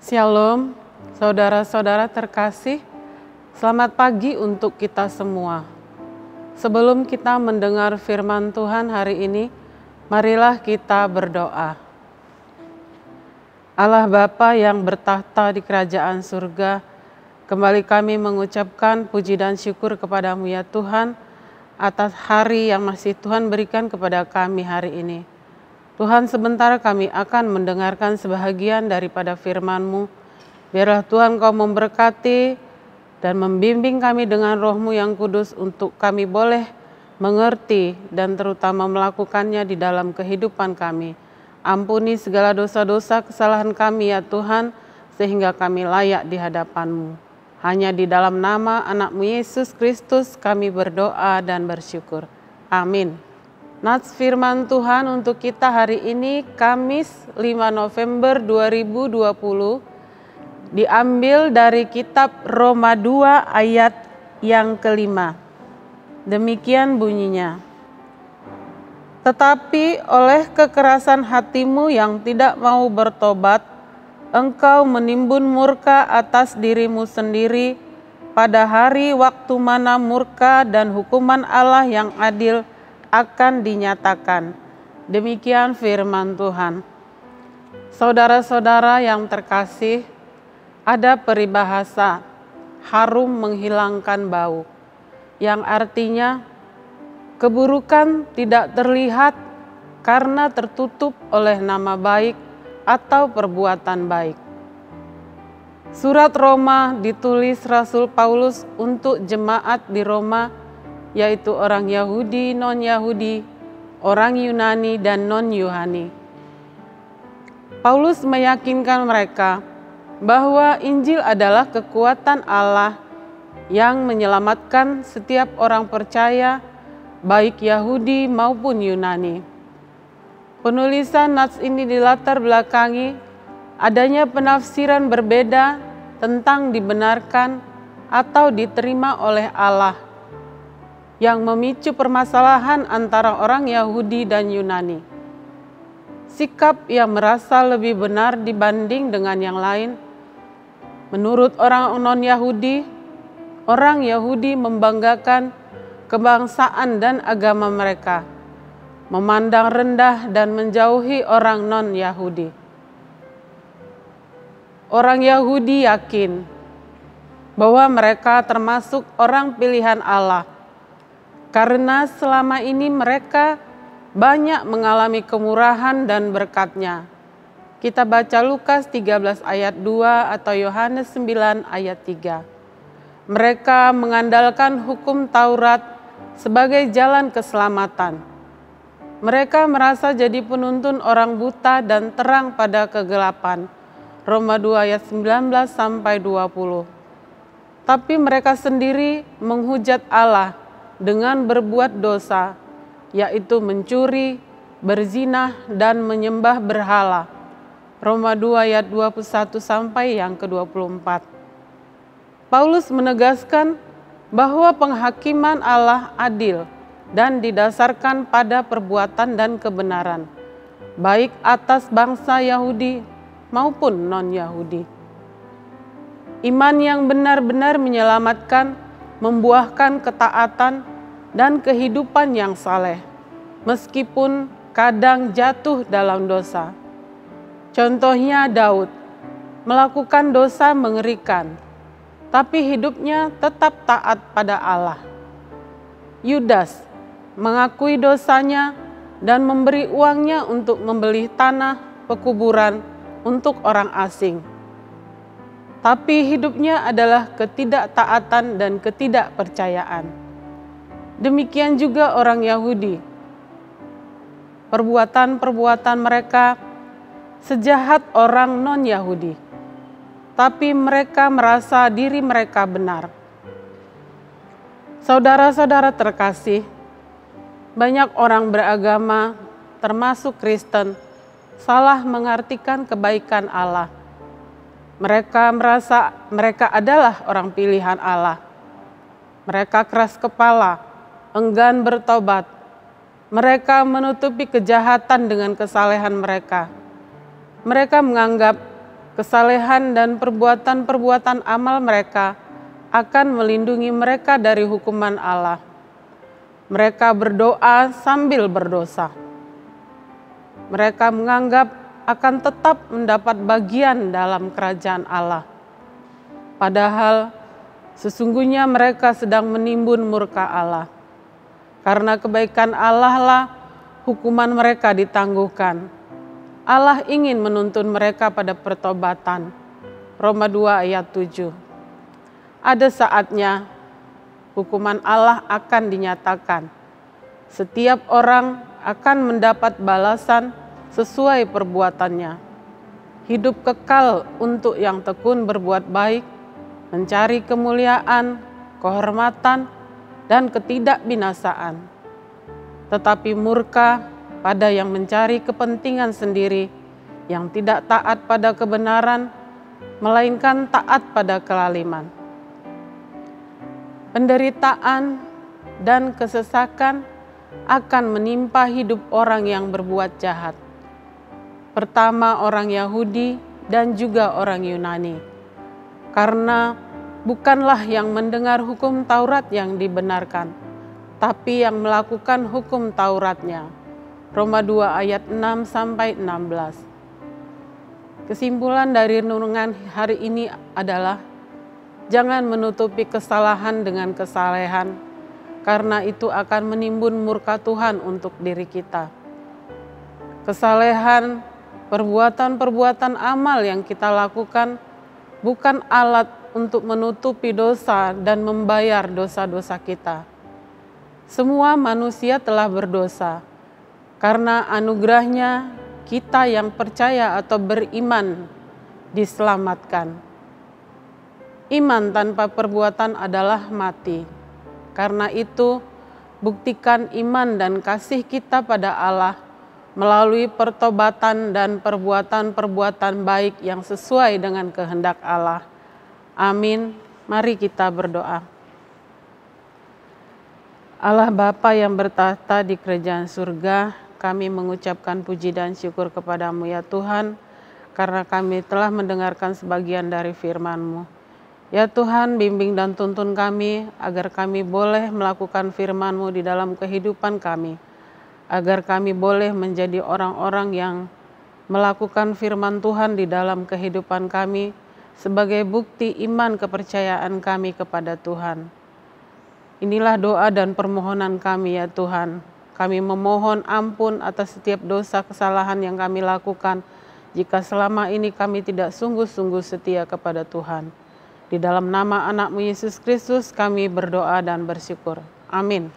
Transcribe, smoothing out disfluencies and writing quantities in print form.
Shalom, saudara-saudara terkasih, selamat pagi untuk kita semua. Sebelum kita mendengar firman Tuhan hari ini, marilah kita berdoa. Allah Bapa yang bertahta di kerajaan surga, kembali kami mengucapkan puji dan syukur kepadamu ya Tuhan, atas hari yang masih Tuhan berikan kepada kami hari ini. Tuhan, sebentar kami akan mendengarkan sebahagian daripada firman-Mu. Biarlah Tuhan Kau memberkati dan membimbing kami dengan Roh-Mu yang kudus untuk kami boleh mengerti dan terutama melakukannya di dalam kehidupan kami. Ampuni segala dosa-dosa kesalahan kami ya Tuhan, sehingga kami layak di hadapan-Mu. Hanya di dalam nama anak-Mu Yesus Kristus kami berdoa dan bersyukur. Amin. Nats firman Tuhan untuk kita hari ini Kamis 5 November 2020 diambil dari kitab Roma 2 ayat yang kelima. Demikian bunyinya. Tetapi oleh kekerasan hatimu yang tidak mau bertobat, engkau menimbun murka atas dirimu sendiri pada hari waktu mana murka dan hukuman Allah yang adil akan dinyatakan. Demikian firman Tuhan. Saudara-saudara yang terkasih, ada peribahasa harum menghilangkan bau, yang artinya keburukan tidak terlihat karena tertutup oleh nama baik atau perbuatan baik. Surat Roma ditulis Rasul Paulus untuk jemaat di Roma, yaitu orang Yahudi, non-Yahudi, orang Yunani, dan non-Yuhani. Paulus meyakinkan mereka bahwa Injil adalah kekuatan Allah yang menyelamatkan setiap orang percaya, baik Yahudi maupun Yunani. Penulisan nats ini dilatar belakangi adanya penafsiran berbeda tentang dibenarkan atau diterima oleh Allah, yang memicu permasalahan antara orang Yahudi dan Yunani. Sikap yang merasa lebih benar dibanding dengan yang lain. Menurut orang non-Yahudi, orang Yahudi membanggakan kebangsaan dan agama mereka, memandang rendah dan menjauhi orang non-Yahudi. Orang Yahudi yakin bahwa mereka termasuk orang pilihan Allah, karena selama ini mereka banyak mengalami kemurahan dan berkat-Nya. Kita baca Lukas 13 ayat 2 atau Yohanes 9 ayat 3. Mereka mengandalkan hukum Taurat sebagai jalan keselamatan. Mereka merasa jadi penuntun orang buta dan terang pada kegelapan. Roma 2 ayat 19 sampai 20. Tapi mereka sendiri menghujat Allah dengan berbuat dosa, yaitu mencuri, berzina, dan menyembah berhala. Roma 2 ayat 21 sampai yang ke-24. Paulus menegaskan bahwa penghakiman Allah adil dan didasarkan pada perbuatan dan kebenaran, baik atas bangsa Yahudi maupun non-Yahudi. Iman yang benar-benar menyelamatkan membuahkan ketaatan dan kehidupan yang saleh, meskipun kadang jatuh dalam dosa. Contohnya Daud, melakukan dosa mengerikan, tapi hidupnya tetap taat pada Allah. Yudas mengakui dosanya dan memberi uangnya untuk membeli tanah pekuburan untuk orang asing. Tapi hidupnya adalah ketidaktaatan dan ketidakpercayaan. Demikian juga orang Yahudi. Perbuatan-perbuatan mereka sejahat orang non-Yahudi, tapi mereka merasa diri mereka benar. Saudara-saudara terkasih, banyak orang beragama, termasuk Kristen, salah mengartikan kebaikan Allah. Mereka merasa mereka adalah orang pilihan Allah. Mereka keras kepala, enggan bertobat. Mereka menutupi kejahatan dengan kesalehan mereka. Mereka menganggap kesalehan dan perbuatan-perbuatan amal mereka akan melindungi mereka dari hukuman Allah. Mereka berdoa sambil berdosa. Mereka menganggap akan tetap mendapat bagian dalam kerajaan Allah. Padahal sesungguhnya mereka sedang menimbun murka Allah. Karena kebaikan Allah lah hukuman mereka ditangguhkan. Allah ingin menuntun mereka pada pertobatan. Roma 2 ayat 7. Ada saatnya hukuman Allah akan dinyatakan. Setiap orang akan mendapat balasan sesuai perbuatannya. Hidup kekal untuk yang tekun berbuat baik, mencari kemuliaan, kehormatan, dan ketidakbinasaan. Tetapi murka pada yang mencari kepentingan sendiri, yang tidak taat pada kebenaran, melainkan taat pada kelaliman. Penderitaan dan kesesakan akan menimpa hidup orang yang berbuat jahat. Pertama orang Yahudi dan juga orang Yunani. Karena bukanlah yang mendengar hukum Taurat yang dibenarkan, tapi yang melakukan hukum Tauratnya. Roma 2 ayat 6-16. Kesimpulan dari renungan hari ini adalah jangan menutupi kesalahan dengan kesalehan, karena itu akan menimbun murka Tuhan untuk diri kita. Kesalehan, perbuatan-perbuatan amal yang kita lakukan bukan alat untuk menutupi dosa dan membayar dosa-dosa kita. Semua manusia telah berdosa, karena anugerahnya kita yang percaya atau beriman diselamatkan. Iman tanpa perbuatan adalah mati. Karena itu, buktikan iman dan kasih kita pada Allah melalui pertobatan dan perbuatan-perbuatan baik yang sesuai dengan kehendak Allah. Amin. Mari kita berdoa. Allah Bapa yang bertahta di kerajaan surga, kami mengucapkan puji dan syukur kepadamu ya Tuhan, karena kami telah mendengarkan sebagian dari firman-Mu. Ya Tuhan, bimbing dan tuntun kami agar kami boleh melakukan firman-Mu di dalam kehidupan kami, agar kami boleh menjadi orang-orang yang melakukan firman Tuhan di dalam kehidupan kami sebagai bukti iman kepercayaan kami kepada Tuhan. Inilah doa dan permohonan kami ya Tuhan. Kami memohon ampun atas setiap dosa kesalahan yang kami lakukan jika selama ini kami tidak sungguh-sungguh setia kepada Tuhan. Di dalam nama anak-Mu Yesus Kristus kami berdoa dan bersyukur. Amin.